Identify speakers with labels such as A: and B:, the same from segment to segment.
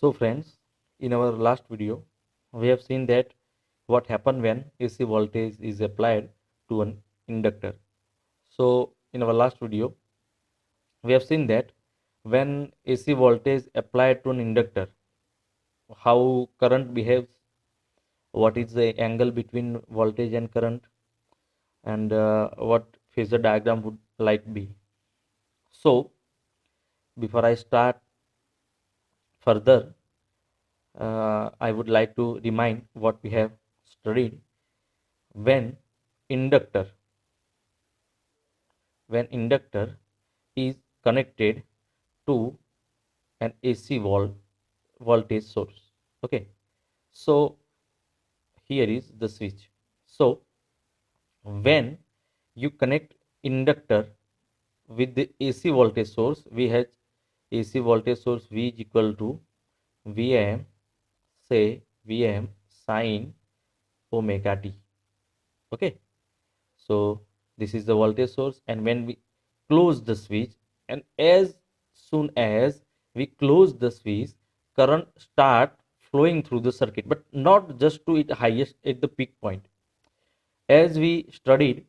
A: So friends, in our last video, we have seen that what happened when AC voltage is applied to an inductor. So in our last video, we have seen that when AC voltage applied to an inductor, how current behaves, what is the angle between voltage and current, and what phasor diagram would like be. So before I start further, I would like to remind what we have studied when inductor when inductor is connected to an AC voltage source. Okay, so here is the switch. So when you connect inductor with the AC voltage source, we have AC voltage source V is equal to Vm, say Vm sine omega t. Okay, so this is the voltage source, and when we close the switch, and as soon as we close the switch, current start flowing through the circuit, but not just to its highest at the peak point. As we studied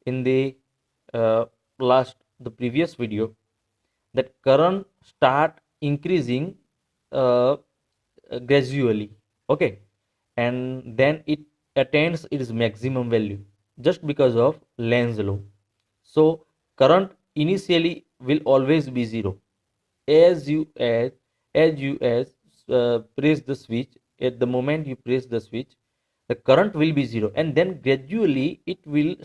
A: in the uh, the previous video, that current start increasing uh, gradually. Okay, and then it attains its maximum value just because of Lenz's law. So current initially will always be zero as you press the switch. At the moment you press the switch, the current will be zero, and then gradually it will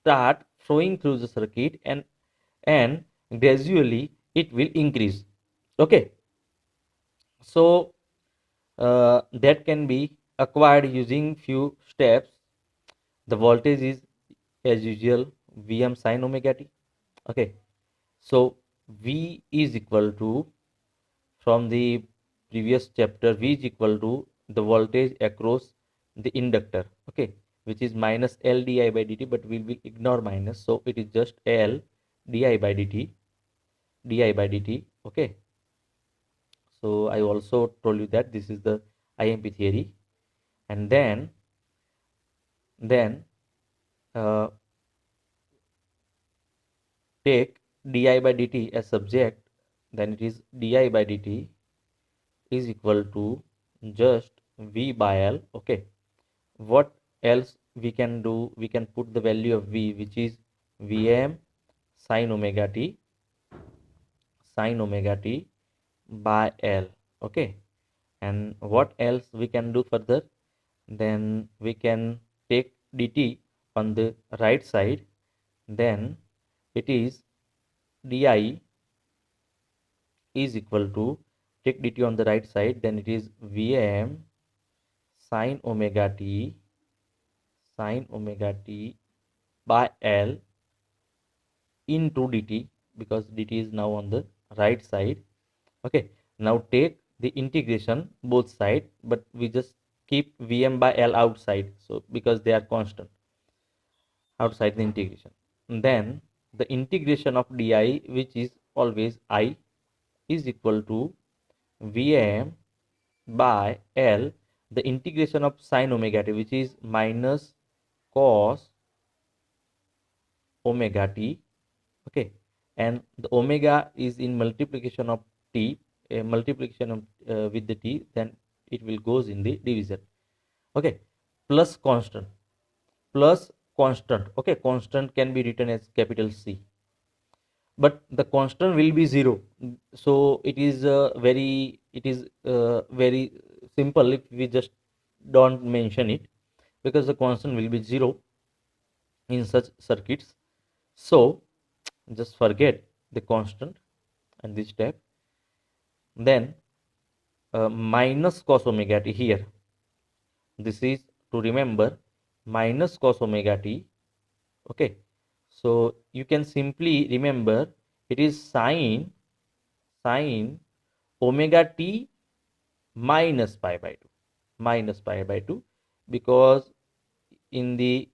A: start flowing through the circuit, and gradually it will increase. Okay, so that can be acquired using few steps. The voltage is as usual Vm sin omega t. Okay, so V is equal to, from the previous chapter, V is equal to the voltage across the inductor. Okay, which is minus L di by dt, but we will ignore minus, so it is just L di by dt, di by dt. Okay, so I also told you that this is the IMP theory. And then uh, take di by dt as subject, then it is di by dt is equal to just V by L. Okay, what else we can do? We can put the value of V, which is Vm sin omega t, by L. Okay, and what else we can do further? Then we can take dt on the right side, then it is di is equal to, take dt on the right side, then it is Vm sin omega t by L into dt, because dt is now on the right side. Okay, now take the integration both side, but we just keep Vm by L outside, so because they are constant outside the integration. And then the integration of di, which is always I, is equal to Vm by L, the integration of sin omega t, which is minus cos omega t. Okay, and the omega is in multiplication of t, a multiplication of with the t, then it will goes in the division. Okay, plus constant. Okay, constant can be written as capital C, but the constant will be zero. So it is very simple if we just don't mention it, because the constant will be zero in such circuits. So just forget the constant and this step. Then minus cos omega t here, this is to remember minus cos omega t. Okay, so you can simply remember it is sine omega t minus pi by 2, because in the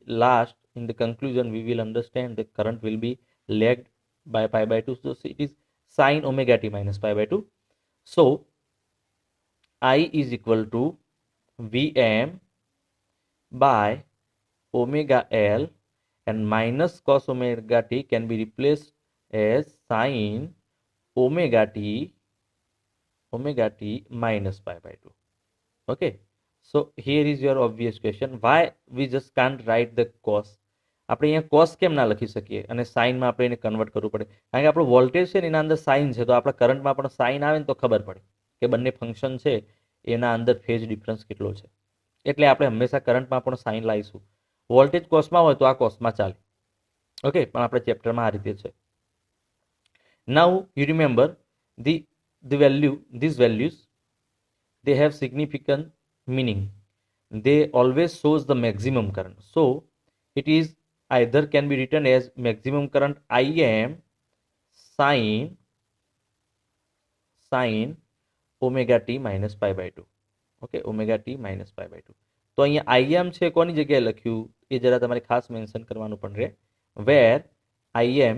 A: conclusion we will understand the current will be lagged by pi by 2, so it is sine omega t minus pi by 2. So I is equal to Vm by omega L, and minus cos omega t can be replaced as sin omega t minus pi by 2. Okay, so here is your obvious question, why we just can't write the cos. આપણે અહીંયા cos કેમ ના લખી શકીએ અને સાઇનમાં આપણે એને convert કરવું પડે? કારણ કે આપણો વોલ્ટેજ છે ને એના અંદર સાઇન છે, તો આપણા કરંટમાં પણ સાઇન આવે ને તો ખબર પડે કે બંને ફંક્શન છે એના અંદર ફેઝ ડિફરન્સ કેટલો છે. એટલે આપણે હંમેશા કરંટમાં પણ સાઇન લાવીશું. વોલ્ટેજ કોસમાં હોય તો આ કોસમાં ચાલે. ઓકે, પણ આપણે ચેપ્ટરમાં આ રીતે છે. Now you remember the value, these values, they have significant meaning. They always shows the maximum current. So it is either can be written as maximum current Im sin omega t minus pi by 2. Okay, omega t minus pi by 2. તો અહીંયા Im છે કોની જગ્યાએ લખ્યું એ જરા તમારે ખાસ mention કરવાનું પણ રહે. where Im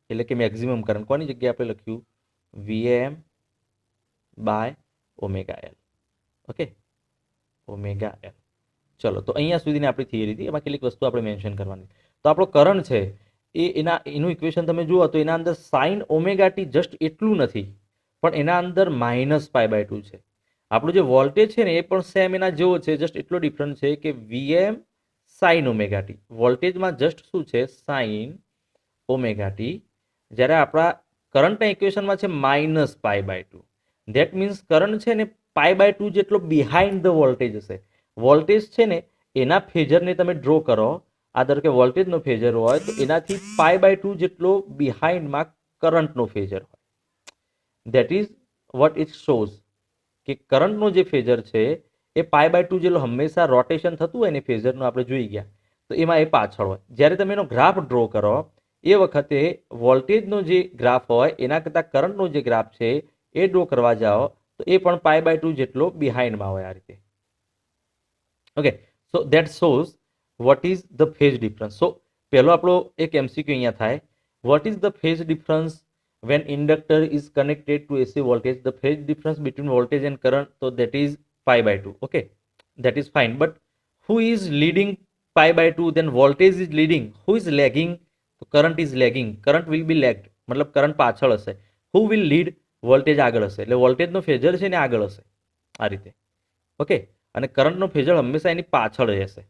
A: એટલે કે મેક્સિમમ કરંટ કોની જગ્યાએ આપણે લખ્યું Vm by omega L. Okay, omega L. ચલો, તો અહીંયા સુધીની આપણી થિયરી હતી. એમાં કેટલીક વસ્તુ આપણે મેન્શન કરવાની. તો આપણો કરંટ છે એનું ઇક્વેશન તમે જુઓ તો એના અંદર સાઇન ઓમેગા ટી જસ્ટ એટલું નથી, પણ એના અંદર માઇનસ પાઈ બાય 2 છે. આપણું જે વોલ્ટેજ છે ને એ પણ સેમ એના જેવો છે, જસ્ટ એટલો ડિફરન્સ છે કે Vm સાઇન ઓમેગા ટી. વોલ્ટેજમાં જસ્ટ શું છે સાઇન ઓમેગા ટી, જ્યારે આપણા કરંટના ઇક્વેશનમાં છે minus pi by 2. That means current છે ને પાઈ બાય 2 જેટલો બિહાઇન્ડ ધ વોલ્ટેજ હશે. વોલ્ટેજ છે ને એના ફેઝરને તમે ડ્રો કરો, આ ધારો કે વોલ્ટેજનો ફેઝર હોય તો એનાથી પાઈ બાય 2 જેટલો બિહાઇન્ડમાં કરંટનો ફેઝર હોય. That is what it shows કે કરંટનો જે ફેઝર છે એ પાઈ બાય 2 જેટલો હંમેશા રોટેશન થતું હોય ને ફેઝરનું આપણે જોઈ ગયા, તો એમાં એ પાછળ હોય. જ્યારે તમે એનો ગ્રાફ ડ્રો કરો એ વખતે વોલ્ટેજનો જે ગ્રાફ હોય એના કરતાં કરંટનો જે ગ્રાફ છે એ ડ્રો કરવા જાઓ તો એ પણ પાઈ બાય 2 જેટલો બિહાઇન્ડમાં હોય આ રીતે. Okay, so that shows what is the phase difference. So પહેલો આપણો એક એમસીક્યુ અહીંયા થાય, what is the phase difference when inductor is connected to AC voltage? The phase difference between voltage and current, so that is pi by 2. Okay, that is fine, but who is leading pi by 2? Then voltage is leading. Who is lagging? So current is lagging. Current will be lagged, मतलब current પાછળ હશે. Who will lead? voltage આગળ હશે. એટલે વોલ્ટેજનો phasor છે ને આગળ હશે આ રીતે. ઓકે, અને કરંટનો ફેઝર હંમેશા એની પાછળ રહેશે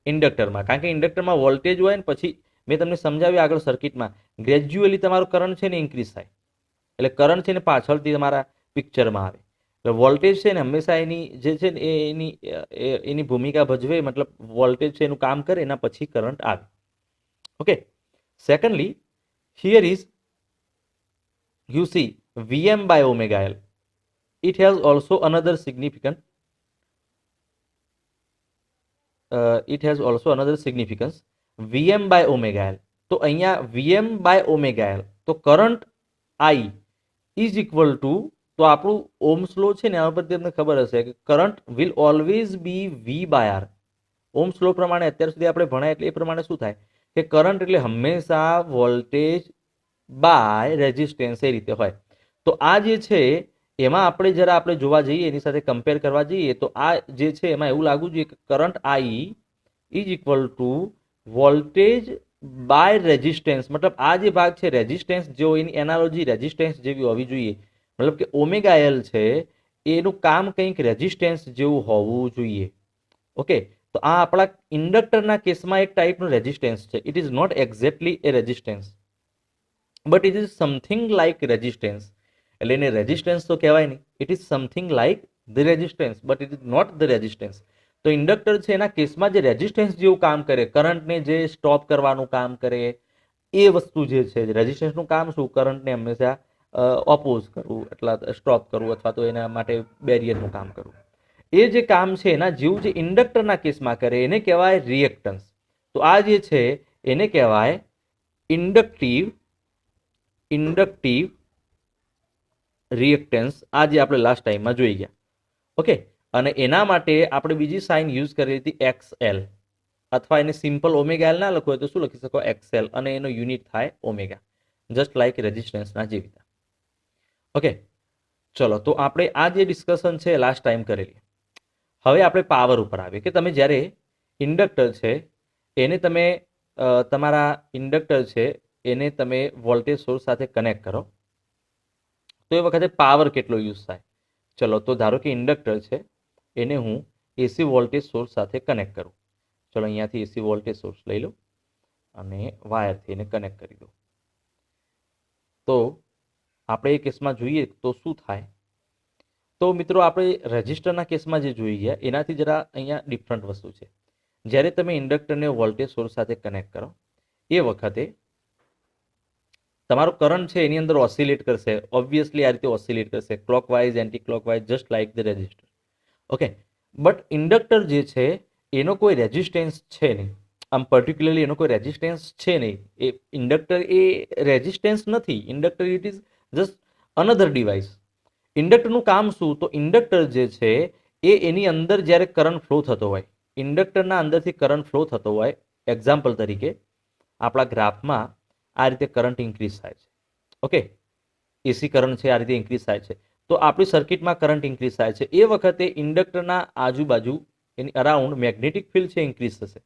A: ઇન્ડક્ટરમાં, કારણ કે ઇન્ડક્ટરમાં વોલ્ટેજ હોય ને પછી મેં તમને સમજાવ્યું આગળ સર્કિટમાં ગ્રેજ્યુઅલી તમારું કરંટ છે ને ઇન્ક્રીઝ થાય, એટલે કરંટ છે ને પાછળથી તમારા પિક્ચરમાં આવે. એટલે વોલ્ટેજ છે ને હંમેશા એની જે છે ને એની ભૂમિકા ભજવે, મતલબ વોલ્ટેજ છે એનું કામ કરે એના પછી કરંટ આવે. Okay, secondly here is you see Vm by omega L. It has also another significance. Vm by omega L. તો અહીંયા Vm by omega L, તો current I is equal to, તો આપણું ઓહ્મ્સ લો છે ને આ પરથી તમને ખબર હશે કે current will always be V by R. Ohm's law પ્રમાણે અત્યાર સુધી આપણે ભણ્યા એટલે એ પ્રમાણે શું થાય કે કરંટ એટલે હંમેશા વોલ્ટેજ બાય રેઝિસ્ટન્સ એ રીતે હોય. તો આ જે છે એમાં આપણે જરા આપણે જોવા જઈએ એની સાથે કમ્પેર કરવા જઈએ તો આ જે છે એમાં એવું લાગવું જોઈએ કે current I is equal to voltage by resistance. મતલબ આ જે ભાગ છે રેઝિસ્ટન્સ જેવો, એની એનાલોજી રેઝિસ્ટન્સ જેવી હોવી જોઈએ. મતલબ કે ઓમેગા એલ છે એનું કામ કંઈક રેઝિસ્ટન્સ જેવું હોવું જોઈએ. ઓકે, તો આ આપણા ઇન્ડક્ટરના કેસમાં એક ટાઈપનું રેઝિસ્ટન્સ છે. It is not exactly a resistance, but it is something like resistance. એટલે એને રેઝિસ્ટન્સ તો કહેવાય નહીં, it is something like the resistance, but it is not the resistance. તો ઇન્ડક્ટર છે એના કેસમાં જે રેઝિસ્ટન્સ જેવું કામ કરે, કરંટને જે સ્ટોપ કરવાનું કામ કરે એ વસ્તુ જે છે રેઝિસ્ટન્સનું કામ શું, કરંટને હંમેશા ઓપોઝ કરવું, એટલા સ્ટોપ કરવું અથવા તો એના માટે બેરિયરનું કામ કરવું. એ જે કામ છે એના જેવું જે ઇન્ડક્ટરના કેસમાં કરે એને કહેવાય રિએક્ટન્સ. તો આ જે છે એને કહેવાય ઇન્ડક્ટિવ રિએક્ટન્સ. આ જે આપણે લાસ્ટ ટાઈમમાં જોઈ ગયા. ઓકે, અને એના માટે આપણે બીજી સાઇન યુઝ કરી હતી XL. અથવા એને સિમ્પલ ઓમેગા એલ ના લખવું હોય તો શું લખી શકો? એક્સએલ, અને એનો યુનિટ થાય ઓમેગા, જસ્ટ લાઈક રેઝિસ્ટન્સના જેવી. ઓકે, ચલો તો આપણે આ જે ડિસ્કશન છે લાસ્ટ ટાઈમ કરેલી. હવે આપણે પાવર ઉપર આવીએ કે તમે જ્યારે ઇન્ડક્ટર છે એને તમે તમારા ઇન્ડક્ટર છે એને તમે વોલ્ટેજ સોર્સ સાથે કનેક્ટ કરો તો એ વખતે પાવર કેટલો યુઝ થાય. ચલો તો ધારો કે ઇન્ડક્ટર છે એને હું એસી વોલ્ટેજ સોર્સ સાથે કનેક્ટ કરું. ચલો અહીંયાથી એસી વોલ્ટેજ સોર્સ લઈ લો અને વાયરથી એને કનેક્ટ કરી દો. તો આપણે એ કેસમાં જોઈએ તો શું થાય? તો મિત્રો આપણે રેઝિસ્ટરના કેસમાં જે જોઈ ગયા એનાથી જરા અહીંયા ડિફરન્ટ વસ્તુ છે. જ્યારે તમે ઇન્ડક્ટરને વોલ્ટેજ સોર્સ સાથે કનેક્ટ કરો એ વખતે તમારો કરંટ છે એની અંદર ઓસિલેટ કરશે. ઓબ્વિયસલી આ રીતે ઓસિલેટ કરશે, clockwise, anti clockwise, just like the resistor. Okay, but inductor જે છે એનો કોઈ રેઝિસ્ટન્સ છે નહીં. આમ પર્ટિક્યુલરલી એનો કોઈ રેઝિસ્ટન્સ છે નહીં. એ ઇન્ડક્ટર એ રેઝિસ્ટન્સ નથી. Inductor it is just another device. ઇન્ડક્ટરનું કામ શું? તો ઇન્ડક્ટર જે છે એ એની અંદર જ્યારે કરંટ ફ્લો થતો હોય, ઇન્ડક્ટરના અંદરથી કરંટ ફ્લો થતો હોય, એક્ઝામ્પલ તરીકે આપણા ગ્રાફમાં આ રીતે કરંટ ઇન્ક્રીઝ થાય છે. ઓકે, એસી કરંટ છે આ રીતે ઇન્ક્રીઝ થાય છે. તો આપણી સર્કિટમાં કરંટ ઇન્ક્રીઝ થાય છે એ વખતે ઇન્ડક્ટરના આજુબાજુ એની અરાઉન્ડ મેગ્નેટિક ફિલ્ડ છે ઇન્ક્રીઝ થશે.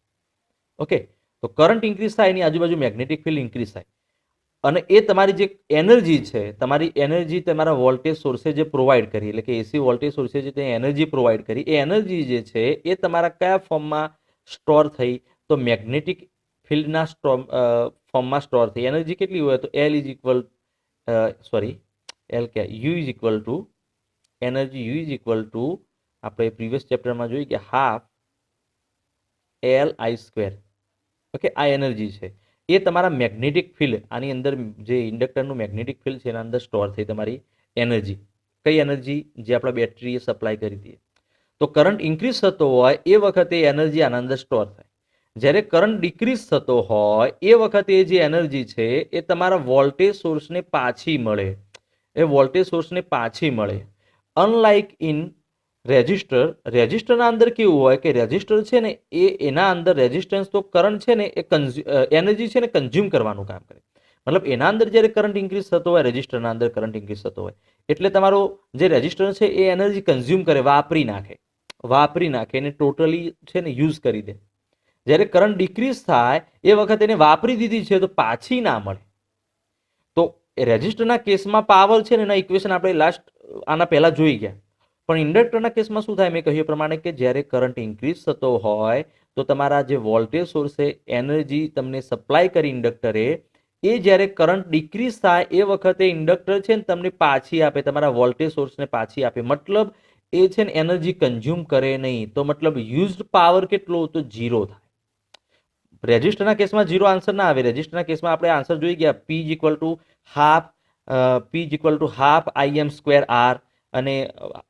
A: ઓકે, તો કરંટ ઇન્ક્રીઝ થાય એની આજુબાજુ મેગ્નેટિક ફિલ્ડ ઇન્ક્રીઝ થાય અને એ તમારી જે એનર્જી છે, તમારી એનર્જી તમારા વોલ્ટેજ સોર્સે જે પ્રોવાઈડ કરી, એટલે કે એસી વોલ્ટેજ સોર્સે જે એનર્જી પ્રોવાઈડ કરી, એ એનર્જી જે છે એ તમારા કયા ફોર્મમાં સ્ટોર થઈ? તો મેગ્નેટિક ફિલ્ડના ફોર્મમાં સ્ટોર થઈ. એનર્જી કેટલી હોય? તો L is equal you is equal two energy you is equal two આપણે પ્રીવિયસ ચેપ્ટરમાં જોઈ કે half L i square. Okay, આ એનર્જી છે એ તમારા મેગ્નેટિક ફિલ્ડ, આની અંદર જે ઇન્ડક્ટરનું મેગ્નેટિક ફિલ્ડ છે એના અંદર સ્ટોર થઈ તમારી એનર્જી. કઈ એનર્જી? જે આપણા બેટરીએ સપ્લાય કરી હતી. તો કરંટ ઇન્ક્રીઝ થતો હોય એ વખતે એનર્જી આના અંદર સ્ટોર થાય. જ્યારે કરંટ ડિક્રીઝ થતો હોય એ વખતે જે એનર્જી છે એ તમારા વોલ્ટેજ સોર્સને પાછી મળે. એ વોલ્ટેજ સોર્સને પાછી મળે. અનલાઇક ઇન રેઝિસ્ટરના અંદર કેવું હોય કે રેઝિસ્ટર છે ને એના અંદર રેઝિસ્ટન્સ તો કરંટ છે ને એ એનર્જી છે ને કન્ઝ્યુમ કરવાનું કામ કરે. મતલબ એના અંદર જ્યારે કરંટ ઇન્ક્રીઝ થતો હોય, રેઝિસ્ટરના અંદર કરંટ ઇન્ક્રીઝ થતો હોય એટલે તમારો જે રેઝિસ્ટર છે એ એનર્જી કન્ઝ્યુમ કરે, વાપરી નાખે એને ટોટલી છે ને યુઝ કરી દે. જ્યારે કરંટ ડિક્રીઝ થાય એ વખતે એને વાપરી દીધી છે તો પાછી ના મળે. તો રેઝિસ્ટરના કેસમાં પાવર છે ને એના ઇક્વેશન આપણે લાસ્ટ આના પહેલા જોઈ ગયા. પણ ઇન્ડક્ટરના કેસમાં શું થાય? મેં કહ્યું પ્રમાણે કે જ્યારે કરંટ ઇન્ક્રીઝ થતો હોય તો તમારા જે વોલ્ટેજ સોર્સે એનર્જી તમને સપ્લાય કરી ઇન્ડક્ટરે, એ જ્યારે કરંટ ડિક્રીઝ થાય એ વખતે ઇન્ડક્ટર છે ને તમને પાછી આપે, તમારા વોલ્ટેજ સોર્સને પાછી આપે. મતલબ એ છે ને એનર્જી કન્ઝ્યુમ કરે નહીં. તો મતલબ યુઝડ પાવર કેટલો? તો 0 થાય. રેઝિસ્ટરના કેસમાં 0 આન્સર ના આવે. રેઝિસ્ટરના કેસમાં આપણે આન્સર જોઈ ગયા, P equal to half I M square R અને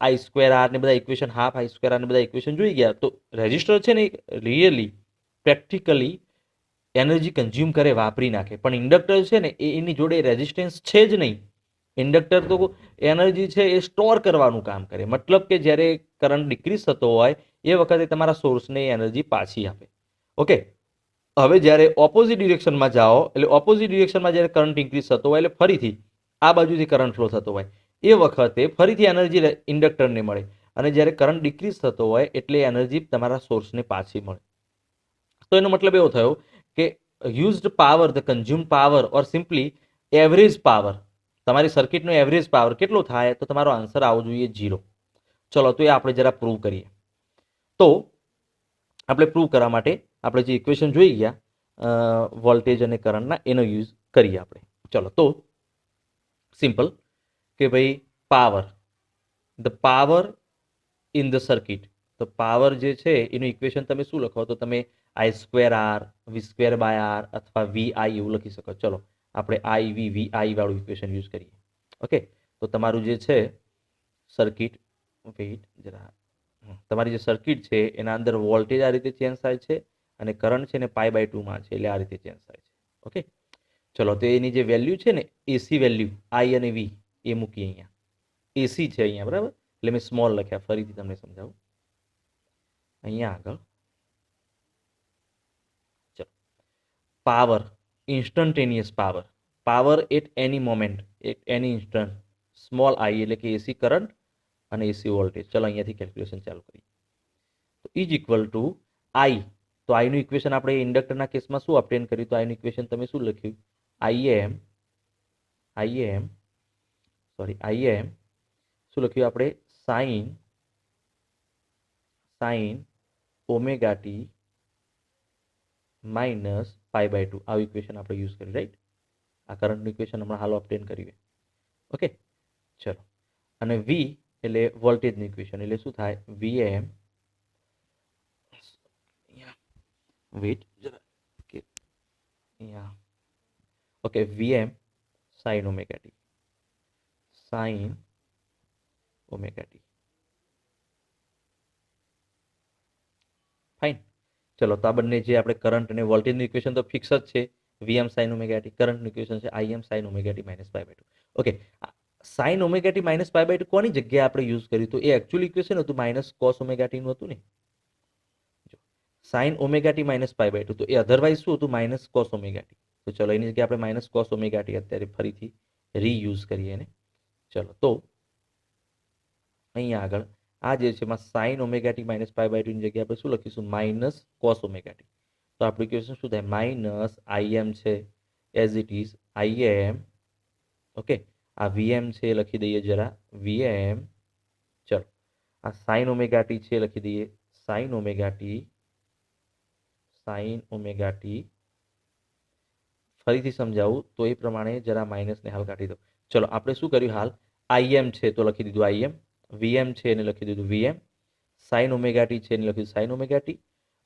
A: આઈ સ્ક્વેર આર ને બધા equation, half I square R ને બધા ઇક્વેશન જોઈ ગયા. તો રેઝિસ્ટર છે ને રિયલી પ્રેક્ટિકલી એનર્જી કન્ઝ્યુમ કરે, વાપરી નાખે. પણ ઇન્ડક્ટર છે ને એની જોડે રેઝિસ્ટન્સ છે જ નહીં. ઇન્ડક્ટર તો એનર્જી છે એ સ્ટોર કરવાનું કામ કરે. મતલબ કે જ્યારે કરંટ ડિક્રીઝ થતો હોય એ વખતે તમારા સોર્સને એનર્જી પાછી આપે. ઓકે, હવે જ્યારે ઓપોઝિટ ડિરેક્શનમાં જાઓ, એટલે ઓપોઝિટ ડિરેક્શનમાં જ્યારે કરંટ ઇન્ક્રીઝ થતો હોય એટલે ફરીથી આ બાજુથી કરંટ ફ્લો થતો હોય એ વખતે ફરીથી એનર્જી ઇન્ડક્ટરને મળે. અને જ્યારે કરંટ ડિક્રીઝ થતો હોય એટલે એનર્જી તમારા સોર્સને પાછી મળે. તો એનો મતલબ એવો થયો કે used power, the consume power or simply average power, તમારી સર્કિટનો એવરેજ પાવર કેટલો થાય? તો તમારો આન્સર આવવો જોઈએ 0. ચલો તો એ આપણે જરા પ્રૂવ કરીએ. તો આપણે પ્રૂવ કરવા માટે આપણે જે ઇક્વેશન જોઈ ગયા વોલ્ટેજ અને કરંટના, એનો યુઝ કરીએ આપણે. ચલો તો સિમ્પલ કે ભાઈ power, the power in the circuit. તો પાવર જે છે એનું ઇક્વેશન તમે શું લખો? તો તમે I square R V square by R અથવા વી આઈ એવું લખી શકો. ચલો આપણે આઈ વી આઈ વાળું ઇક્વેશન યુઝ કરીએ. ઓકે, તો તમારું જે છે સર્કિટ, વેઇટ જરા, તમારી જે સર્કિટ છે એના અંદર વોલ્ટેજ આ રીતે ચેન્જ થાય છે અને કરંટ છે ને π/2 માં છે એટલે આ રીતે ચેન્જ થાય છે. ઓકે, ચલો તો એની જે વેલ્યુ છે ને એસી વેલ્યુ આઈ અને વી એ મૂકીએ. અહીંયા એસી છે અહીંયા, બરાબર? એટલે મેં સ્મોલ લખ્યા. ફરીથી તમને સમજાવું. અહીંયા આગળ power, instantaneous power, power at any moment, at any instant, small I એટલે કે એસી કરંટ અને એસી વોલ્ટેજ. ચલો અહીંયાથી કેલ્ક્યુલેશન ચાલુ કરીએ. તો ઇઝ ઇક્વલ ટુ આઈ. તો આઈનું ઇક્વેશન આપણે ઇન્ડક્ટરના કેસમાં શું ઓબ્ટેન કર્યું? તો આઈનું ઇક્વેશન તમે શું લખ્યું? આઈએમ શું લખ્યું આપણે? સાઇન ઓમેગા ટી માઇનસ π/2 આવું ઇક્વેશન આપણે યુઝ કર્યું, રાઈટ? આ કરંટનું ઇક્વેશન હમણાં હાલ ઓબ્ટેન કર્યું. ઓકે, ચલો. અને વી એટલે વોલ્ટેજનું ઇક્વેશન, એટલે શું થાય? વીએમ, વેટ જરા, okay, VM sine omega T, sign omega T. Fine. ચલો, તો આ બંને જે આપણે કરંટ અને વોલ્ટેજનું ઇક્વેશન તો ફિક્સ જ છે. વીએમ સાઇન ઓમેગા ટી, કરંટનું ઇક્વેશન છે IM sine omega t minus π/2. Okay, sine omega t minus π/2 કોની જગ્યાએ આપણે યુઝ કર્યું? તો એ એકચ્યુઅલ ઇક્વેશન હતું માઇનસ કોસ ઓમેગા ટી નું હતું ને. સાઇન ઓમેગા ટી માઇનસ π/2, તો એ અધરવાઇઝ શું હતું? Minus cos omega T. તો ચલો, એની જગ્યાએ આપણે માઇનસ કોસ ઓમેગા ટી અત્યારે ફરીથી રીયુઝ કરીએ એને. ચલો, તો અહીંયા આગળ આ જે છે એમાં સાઇન ઓમેગા ટી માઇનસ π/2 ની જગ્યાએ આપણે શું લખીશું? Minus cos omega T. તો આપણું ઇક્વેશન શું થાય? માઇનસ આઈએમ છે as it is IM. Okay, આ વીએમ છે લખી દઈએ જરા, વીએમ. ચલો, આ સાઇન ઓમેગા ટી છે લખી દઈએ, sign omega T, sign omega T. ફરીથી સમજાવું તો એ પ્રમાણે જરા માઇનસને હાલ કાઢી દો. ચલો, આપણે શું કર્યું? હાલ આઈએમ છે તો લખી દીધું આઈએમ, વીએમ છે એને લખી દીધું વીએમ, સાઇન ઓમેગા ટી છે એને લખી દીધું સાઇન ઓમેગા ટી.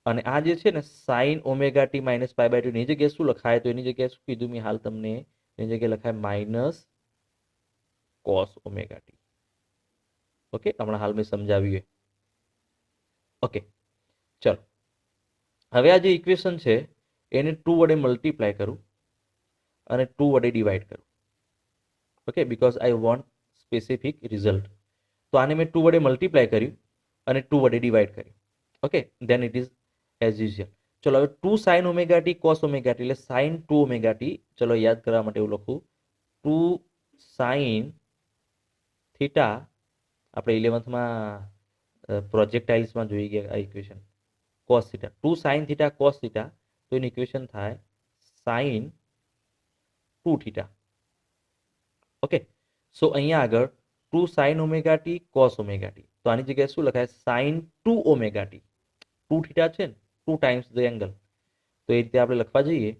A: અને આ જે છે ને સાઇન ઓમેગા ટી માઇનસ π/2 ની જગ્યાએ શું લખાય? તો એની જગ્યાએ શું કીધું મેં હાલ તમને? એની જગ્યાએ લખાય minus cos omega t. Okay, હમણાં હાલ મેં સમજાવ્યું. ઓકે, ચલો, હવે આ જે ઇક્વેશન છે એને 2 વડે મલ્ટીપ્લાય કરું અને 2 વડે ડિવાઈડ કરું. Okay, because I want specific result. તો આને મેં 2 વડે મલ્ટીપ્લાય કર્યું અને 2 વડે ડિવાઈડ કર્યું. Okay, then it is as usual. ચલો, હવે 2 sine omega t cos omega T એટલે સાઇન 2 ઓમેગા ટી. ચલો, યાદ કરવા માટે એવું લખું, 2 સાઇન થીટા. આપણે 11th પ્રોજેક્ટાઇલ્સમાં જોઈ ગયા આ equation. Cos theta, 2 sine theta cos theta. તો એનું ઇક્વેશન થાય સાઇન 2 થીટા. ઓકે, સો અહીંયા આગળ 2 sine omega t cos omega T. તો આની જગ્યાએ શું લખાય? Sign 2 omega T. 2 થીટા છે ને, 2 ટાઈમ્સ ધ એંગલ. તો એ રીતે આપણે લખવા જઈએ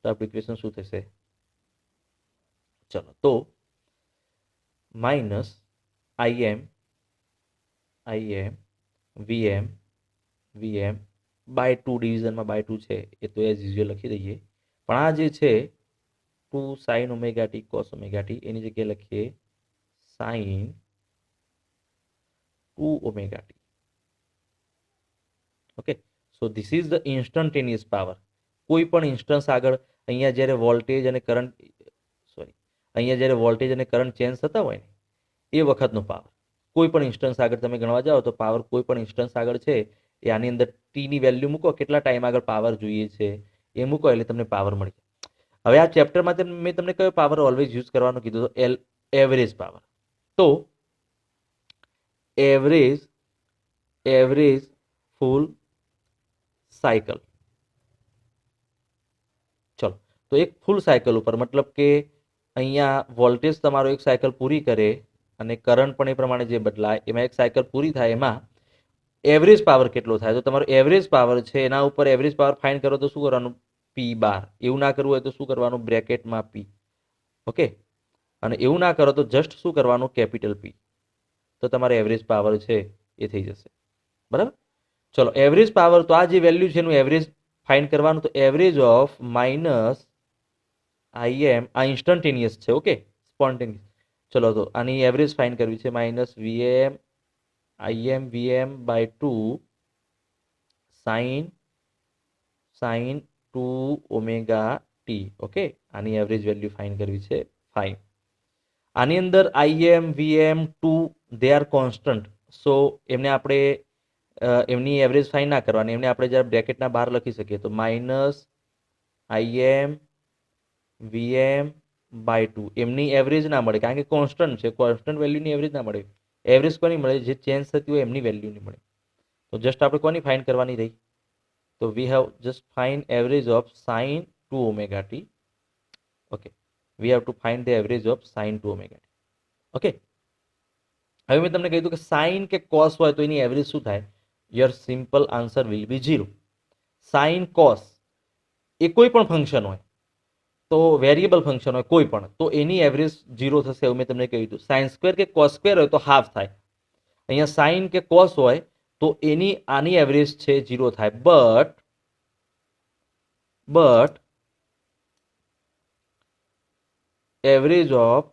A: તો આપણું ઇક્વેશન શું થશે? ચલો, તો માઇનસ આઈએમ વીએમ બાય 2, ડિવિઝનમાં બાય 2 છે એ તો એઝ યુઝ્યુઅલ લખી દઈએ. પણ આ જે છે 2 sine omega t cos omega t એની જગ્યાએ લખીએ sine 2 omega t. Okay, so this is the instantaneous power. કોઈ પણ ઇન્સ્ટન્સ આગળ અહીંયા જ્યારે વોલ્ટેજ અને કરંટ ચેન્જ થતા હોય ને એ વખતનો પાવર. કોઈ પણ ઇન્સ્ટન્સ આગળ તમે ગણવા જાઓ તો પાવર કોઈ પણ ઇન્સ્ટન્સ આગળ છે એ આની અંદર ટી ની વેલ્યુ મૂકો, કેટલા ટાઈમ આગળ પાવર જોઈએ છે એ મૂકો એટલે તમને પાવર મળી જાય. હવે આ ચેપ્ટરમાં મેં તમને કયો પાવર ઓલવેઝ યુઝ કરવાનું કીધું? તો એવરેજ પાવર. તો એવરેજ ફૂલ સાયકલ. ચલો, તો એક ફૂલ સાયકલ ઉપર મતલબ કે અહીંયા વોલ્ટેજ તમારો એક સાયકલ પૂરી કરે અને કરંટ પણ એ પ્રમાણે જે બદલાય, એમાં એક સાયકલ પૂરી થાય એમાં એવરેજ પાવર કેટલો થાય? તો તમારો એવરેજ પાવર છે એના ઉપર એવરેજ પાવર ફાઇન્ડ કરો તો શું કરવાનું? P⁻. એવું ના કરવું હોય તો શું કરવાનું? બ્રેકેટમાં P. ઓકે, અને એવું ના કરો તો જસ્ટ શું કરવાનું? Capital P. તો તમારે એવરેજ પાવર છે એ થઈ જશે. બરાબર? ચલો, એવરેજ પાવર, તો આ જે વેલ્યુ છે એનું એવરેજ ફાઇન્ડ કરવાનું. તો એવરેજ ઓફ માઇનસ આઈએમ, આ ઇન્સ્ટન્ટેનિયસ છે. Okay, spontaneous. ચલો, તો આની એવરેજ ફાઇન્ડ કરવી છે. Minus VM IM VM by 2 sine 2 omega t. Okay, આની એવરેજ વેલ્યુ ફાઇન્ડ કરવી છે. ફાઇન. આની અંદર IM VM 2 they are constant. So એમને આપણે એમની એવરેજ ફાઇન્ડ ના કરવાની, એમને આપણે જરા બ્રેકેટના બહાર લખી શકીએ. તો માઇનસ IM VM બાય 2 એમની એવરેજ ના મળે, કારણ કે કોન્સ્ટન્ટ છે, કોન્સ્ટન્ટ વેલ્યુની એવરેજ ના મળે. એવરેજ કોની મળે? જે ચેન્જ થતી હોય એમની વેલ્યુ નહીં મળે. તો જસ્ટ આપણે કોની ફાઇન્ડ કરવાની રહી? તો we have just find average of sine 2 omega t. Okay, we have to find the average of sine 2 omega t. Okay, હવે મેં તમને કહ્યું કે સાઇન કે કોસ હોય તો એની એવરેજ શું થાય? Your simple answer will be 0. Sine cos એ કોઈ પણ ફંક્શન હોય, તો વેરિયેબલ ફંક્શન હોય કોઈ પણ, તો એની એવરેજ 0 થશે. એવું મેં તમને કહ્યું હતું. સાઇન સ્ક્વેર કે કોસ સ્ક્વેર હોય તો હાફ થાય. અહીંયા સાઇન કે કોસ હોય તો એની આની એવરેજ છે 0 થાય. But average of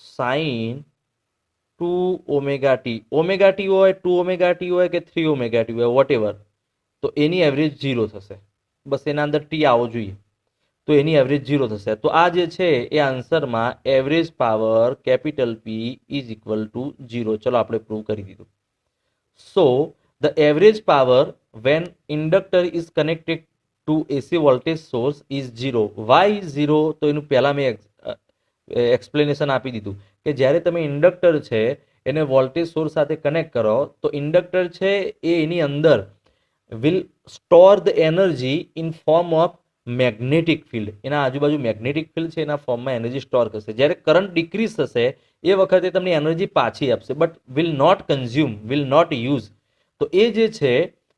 A: sine 2 omega T, omega T હોય, 2 ઓમેગા ટી હોય કે 3 ઓમેગા ટી હોય, વોટ એવર, તો એની એવરેજ 0 થશે. બસ એના અંદર ટી આવવો જોઈએ, તો એની એવરેજ 0 થશે. તો આ જે છે એ આન્સરમાં average power capital P is equal to 0. ચલો આપણે પ્રૂવ કરી દીધું. So the average power when inductor is connected to AC voltage source is 0. Why 0? તો એનું પહેલા મેં એક્સપ્લેનેશન આપી દીધું કે જ્યારે તમે ઇન્ડક્ટર છે એને વોલ્ટેજ સોર્સ સાથે કનેક્ટ કરો તો ઇન્ડક્ટર છે એ એની અંદર will store the energy in form of magnetic field. એના આજુબાજુ મેગ્નેટિક ફિલ્ડ છે, એના ફોર્મમાં એનર્જી સ્ટોર કરશે. જ્યારે કરંટ ડિક્રીઝ થશે એ વખતે તમને એનર્જી પાછી આપશે, but will not consume, will not use. તો એ જે છે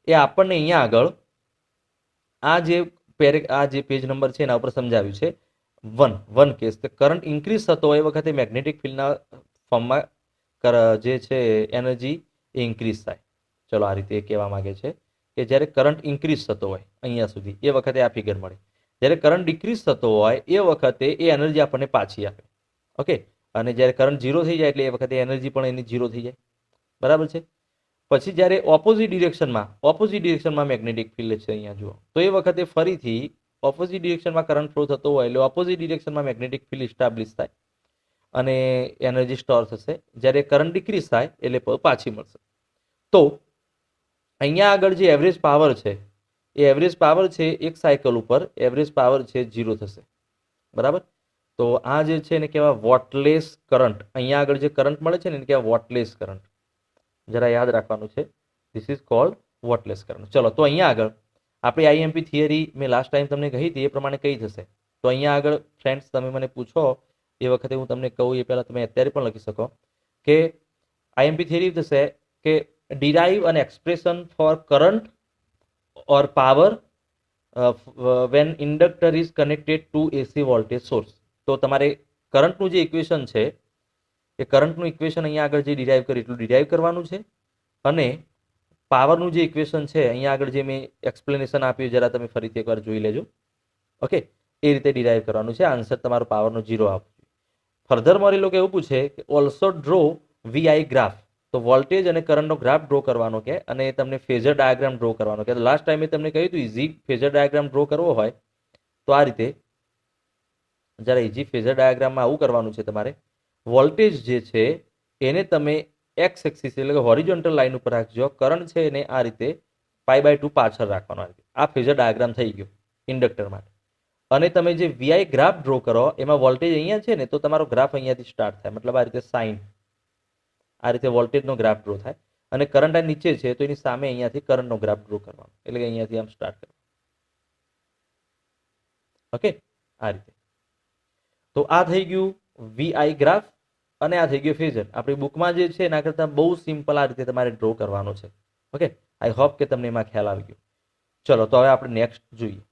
A: એ આપણને અહીંયા આગળ આ જે પેજ નંબર છે એના ઉપર સમજાવ્યું છે. વન કેસ કરંટ ઇન્ક્રીઝ થતો હોય એ વખતે મેગ્નેટિક ફિલ્ડના ફોર્મમાં જે છે એનર્જી એ ઇન્ક્રીઝ થાય. ચલો આ રીતે કહેવા માંગે છે કે જ્યારે કરંટ ઇન્ક્રીઝ થતો હોય અહીંયા સુધી એ વખતે આ ફિગર મળે. જ્યારે કરંટ ડિક્રીઝ થતો હોય એ વખતે એ એનર્જી આપણને પાછી આપે. ઓકે, અને જ્યારે કરંટ 0 થઈ જાય એટલે એ વખતે એનર્જી પણ એની 0 થઈ જાય. બરાબર છે. પછી જ્યારે ઓપોઝિટ ડિરેક્શનમાં મેગ્નેટિક ફિલ્ડ છે અહીંયા જુઓ, તો એ વખતે ફરીથી ઓપોઝિટ ડિરેક્શનમાં કરંટ ફ્લો થતો હોય એટલે ઓપોઝિટ ડિરેક્શનમાં મેગ્નેટિક ફિલ્ડ ઇસ્ટાબ્લિશ થાય અને એનર્જી સ્ટોર થશે. જ્યારે કરંટ ડિક્રીઝ થાય એટલે પાછી મળશે. તો અહીંયા આગળ જે એવરેજ પાવર છે એ એવરેજ પાવર છે એક સાયકલ ઉપર એવરેજ પાવર છે 0 થશે. બરાબર. તો આ જે છે એને કહેવાય વોટલેસ કરંટ. અહીંયા આગળ જે કરંટ મળે છે ને એને કહેવાય વોટલેસ કરંટ. જરા યાદ રાખવાનું છે. This is called wattless current. ચલો, તો અહીંયા આગળ આપણી આઈએમપી થિયરી મેં લાસ્ટ ટાઈમ તમને કહી હતી એ પ્રમાણે કઈ થશે. તો અહીંયા આગળ ફ્રેન્ડ્સ તમે મને પૂછો એ વખતે હું તમને કહું એ પહેલાં તમે અત્યારે પણ લખી શકો કે આઈએમપી થિયરી થશે કે derive an expression for current or power when inductor is connected to AC voltage source. તો તમારે કરંટનું જે ઇક્વેશન છે એ કરંટનું ઇક્વેશન અહીંયા આગળ જે ડિરાઈવ કરી એટલું ડિરાઈવ કરવાનું છે, અને પાવરનું જે ઇક્વેશન છે અહીંયા આગળ જે મેં એક્સપ્લેનેશન આપ્યું જરા તમે ફરીથી એકવાર જોઈ લેજો. ઓકે, એ રીતે ડિરાઈવ કરવાનું છે. આન્સર તમારો પાવરનો 0 આપવો જોઈએ. ફર્ધરમાં એ લોકો એવું પૂછે કે ઓલ્સો ડ્રો VI ગ્રાફ. તો વોલ્ટેજ અને કરંટનો ગ્રાફ ડ્રો કરવાનો કે, અને તમને ફેઝર ડાયાગ્રામ ડ્રો કરવાનો કે. લાસ્ટ ટાઈમે તમને કહ્યું હતું ઇઝી ફેઝર ડાયાગ્રામ ડ્રો કરવો હોય તો આ રીતે જ્યારે ઇઝી ફેઝર ડાયાગ્રામમાં આવું કરવાનું છે. તમારે વોલ્ટેજ જે છે એને તમે એક્સ એક્સિસ એટલે કે હોરિઝોન્ટલ લાઈન ઉપર રાખજો. કરંટ છે એને આ રીતે π/2 પાછળ રાખવાનો. આ ફેઝર ડાયાગ્રામ થઈ ગયો ઇન્ડક્ટર માટે. અને તમે જે VI ગ્રાફ ડ્રો કરો એમાં વોલ્ટેજ અહીંયા છે ને, તો તમારો ગ્રાફ અહીંયાથી સ્ટાર્ટ થાય. મતલબ આ રીતે સાઇન, આ રીતે વોલ્ટેજનો ગ્રાફ ડ્રો થાય. અને કરંટ આ નીચે છે તો એની સામે અહીંયાથી કરંટનો ગ્રાફ ડ્રો કરવાનો, એટલે કે અહીંયાથી આમ સ્ટાર્ટ કરવાનો. ઓકે, આ રીતે. તો આ થઈ ગયું VI ગ્રાફ અને આ થઈ ગયું ફેઝર. આપણી બુકમાં જે છે એના કરતાં બહુ સિમ્પલ આ રીતે તમારે ડ્રો કરવાનો છે. ઓકે, આઈ હોપ કે તમને એમાં ખ્યાલ આવી ગયો. ચલો, તો હવે આપણે નેક્સ્ટ જોઈએ.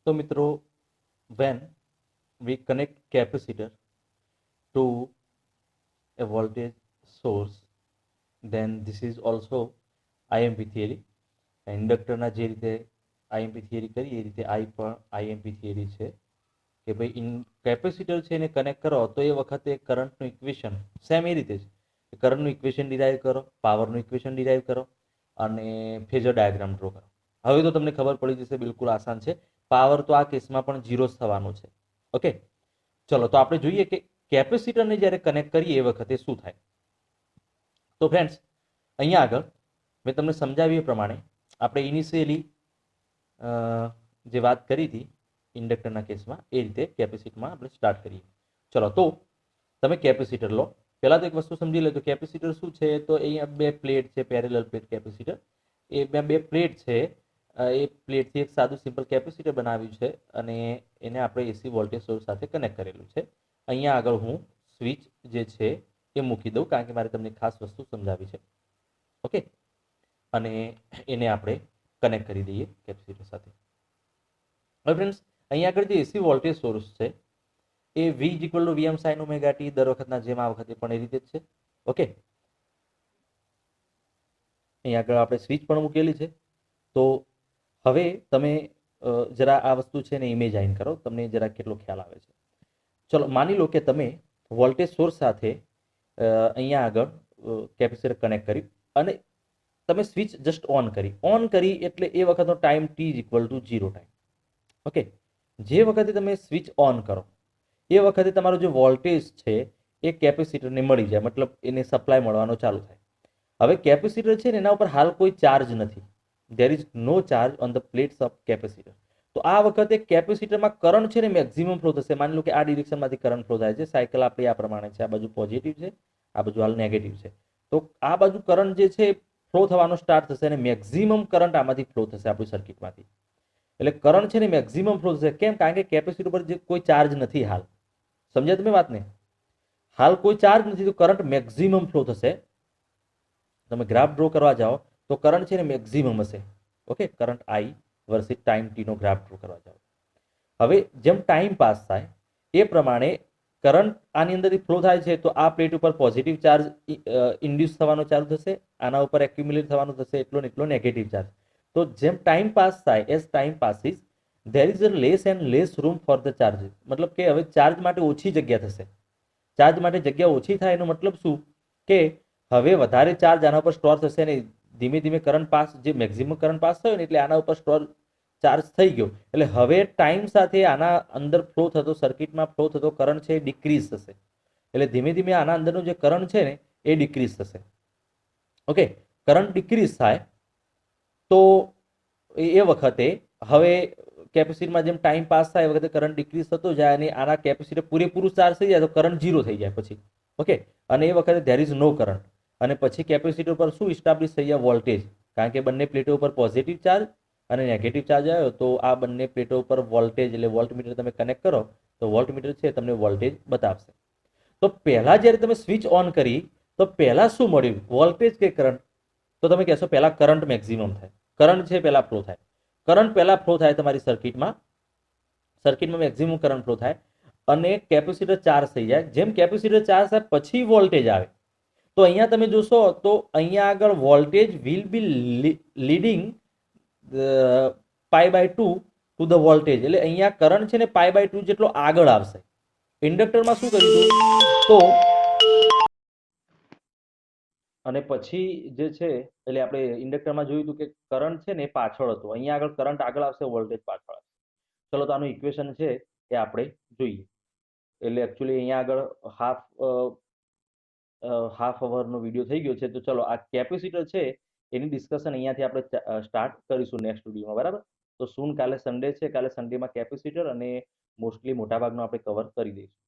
A: તો મિત્રો, when we connect capacitor to a voltage source, then this is also IMP theory. ઇન્ડક્ટરના જે રીતે આઈએમપી થિયરી કરી એ રીતે આ પણ આઈએમપી થિયરી છે કે ભાઈ કેપેસિટર છે એને કનેક્ટ કરો તો એ વખતે કરંટનું ઇક્વેશન સેમ એ રીતે છે. કરંટનું ઇક્વેશન ડિરાઈવ કરો, પાવરનું ઇક્વેશન ડિરાઈવ કરો અને ફેઝર ડાયાગ્રામ ડ્રો કરો. હવે તો તમને ખબર પડી જશે, બિલકુલ આસાન છે. પાવર તો આ કેસમાં પણ 0 જ થવાનું છે. ઓકે, ચલો તો આપણે જોઈએ કે કેપેસિટરને જ્યારે કનેક્ટ કરીએ એ વખતે શું થાય. તો ફ્રેન્ડ્સ, અહીંયા આગળ મેં તમને સમજાવ્યું એ પ્રમાણે આપણે ઇનિશિયલી જે વાત કરી હતી ઇન્ડક્ટરના કેસમાં એ રીતે કેપેસિટરમાં આપણે સ્ટાર્ટ કરીએ. ચલો તો તમે કેપેસિટર લો. પહેલા તો એક વસ્તુ સમજી લો તો કેપેસિટર શું છે, તો અહીંયા બે પ્લેટ છે, પેરેલલ પ્લેટ કેપેસિટર. એ બે પ્લેટ છે, એ પ્લેટથી એક સાદું સિમ્પલ કેપેસિટર બનાવ્યું છે અને એને આપણે એસી વોલ્ટેજ સોર્સ સાથે કનેક્ટ કરેલું છે. અહીંયા આગળ હું સ્વિચ જે છે એ મૂકી દઉં, કારણ કે મારે તમને ખાસ વસ્તુ સમજાવી છે. ઓકે, અને એને આપણે કનેક્ટ કરી દઈએ કેપેસિટર સાથે. હવે ફ્રેન્ડ્સ, અહીંયા આગળ જે એસી વોલ્ટેજ સોર્સ છે એ V equal to VM sin omega T દર વખતના જેમ આ વખતે પણ એ રીતે જ છે. ઓકે, અહીંયા આગળ આપણે સ્વિચ પણ મૂકેલી છે. તો હવે તમે જરા આ વસ્તુ છે ને ઇમેજાઇન કરો, તમને જરા કેટલો ખ્યાલ આવે છે. ચલો માની લો કે તમે વોલ્ટેજ સોર્સ સાથે અહીંયા આગળ કેપેસિટર કનેક્ટ કરી અને તમે સ્વિચ જસ્ટ ઓન કરી એટલે એ વખતનો time t equal to 0 time. Okay, જે વખતે તમે સ્વિચ ઓન કરો એ વખતે તમારો જે વોલ્ટેજ છે એ કેપેસિટરને મળી જાય, મતલબ એને સપ્લાય મળવાનો ચાલુ થાય. હવે કેપેસિટર છે ને એના ઉપર હાલ કોઈ ચાર્જ નથી, there is no charge on the plates of capacitor. તો આ વખતે કેપેસિટરમાં કરંટ છે ને મેક્સિમમ ફ્લો થશે. માની લો કે આ ડિરેક્શનમાંથી કરંટ ફ્લો થાય છે, સાયકલ આપણી આ પ્રમાણે છે, આ બાજુ પોઝિટિવ છે, આ બાજુ હાલ નેગેટિવ છે. તો આ બાજુ કરંટ જે છે ફ્લો થવાનો સ્ટાર્ટ થશે અને મેક્સિમમ કરંટ આમાંથી ફ્લો થશે આપણી સર્કિટમાંથી. એટલે કરંટ છે ને મેક્સિમમ ફ્લો થશે. કેમ? કારણ કે કેપેસિટર પર જે કોઈ ચાર્જ નથી હાલ. સમજ્યા તમે વાતને? હાલ કોઈ ચાર્જ નથી તો કરંટ મેક્સિમમ ફ્લો થશે. તમે ગ્રાફ ડ્રો કરવા જાઓ તો કરંટ છે ને મેક્સિમમ હશે. Okay, current I versus time t નો ગ્રાફ ડ્રો કરવા જાઓ. હવે જેમ ટાઈમ પાસ થાય એ પ્રમાણે કરંટ આની અંદરથી ફ્લો થાય છે, તો આ પ્લેટ ઉપર પોઝિટિવ ચાર્જ ઇન્ડ્યુસ થવાનો ચાલુ થશે, આના ઉપર એક્યુમ્યુલેટ થવાનું થશે એટલો ને એટલો નેગેટિવ ચાર્જ. તો જેમ ટાઈમ પાસ થાય, as time passes there is a less and less room for the charge. મતલબ કે હવે ચાર્જ માટે ઓછી જગ્યા થશે. ચાર્જ માટે જગ્યા ઓછી થાય એનો મતલબ શું કે હવે વધારે ચાર્જ આના ઉપર સ્ટોર થશે ને ધીમે ધીમે કરંટ પાસ, જે મેક્સિમમ કરંટ પાસ થયો ને એટલે આના ઉપર સ્ટોર ચાર્જ થઈ ગયો. એટલે હવે ટાઈમ સાથે આના અંદર ફ્લો થતો, સર્કિટમાં ફ્લો થતો કરંટ છે એ ડિક્રીઝ થશે. એટલે ધીમે ધીમે આના અંદરનો જે કરંટ છે ને એ ડિક્રીઝ થશે. ઓકે, કરંટ ડિક્રીઝ થાય તો એ વખતે હવે કેપેસિટરમાં જેમ ટાઈમ પાસ થાય એ વખતે કરંટ ડિક્રીઝ થતો જાય અને આના કેપેસિટર પૂરેપૂરું ચાર્જ થઈ જાય તો કરંટ 0 થઈ જાય પછી. ઓકે, અને એ વખતે ધેર ઇઝ નો કરંટ. અને પછી કેપેસિટર પર શું ઇસ્ટાબ્લિશ થઈ જાય? વોલ્ટેજ. કારણ કે બંને પ્લેટો ઉપર પોઝિટિવ ચાર્જ અને નેગેટિવ ચાર્જ આવ્યો તો આ બંને પ્લેટો ઉપર વોલ્ટેજ, એટલે વોલ્ટમીટર તમે કનેક્ટ કરો તો વોલ્ટમીટર છે તમને વોલ્ટેજ બતાવશે. તો પહેલા જ્યારે તમે સ્વિચ ઓન કરી તો પહેલા શું મળ્યું? વોલ્ટેજ કે કરંટ? તો તમે કહેશો પહેલા કરંટ મેક્સિમમ થાય. કરંટ છે પહેલા ફ્લો થાય. કરંટ પહેલા ફ્લો થાય તમારી સર્કિટમાં મેક્સિમમ કરંટ ફ્લો થાય અને કેપેસિટર ચાર્જ થઈ જાય. જેમ કેપેસિટર ચાર્જ થાય પછી વોલ્ટેજ આવે. તો અહીંયા તમે જોશો તો અહીંયા આગળ voltage will be leading π/2 to the voltage. એટલે અહીંયા કરંટ છે ને π/2 જેટલો આગળ આવશે. ઇન્ડક્ટરમાં શું કરીશું તો અને પછી જે છે એટલે આપણે ઇન્ડક્ટરમાં જોયું હતું કે કરંટ છે ને એ પાછળ હતો, અહીંયા આગળ કરંટ આગળ આવશે, વોલ્ટેજ પાછળ આવશે. ચલો તો આનું ઇક્વેશન છે એ આપણે જોઈએ. એટલે એકચ્યુઅલી અહીંયા આગળ હાફ અવરનો વિડીયો થઈ ગયો છે. તો ચલો આ કેપેસિટર છે એની ડિસ્કશન અહીંયાથી આપણે સ્ટાર્ટ કરીશું નેક્સ્ટ વિડીયોમાં, બરાબર? તો કાલે સન્ડે છે, કાલે સન્ડેમાં કેપેસિટર અને મોસ્ટલી મોટાભાગનું આપણે કવર કરી દઈશું.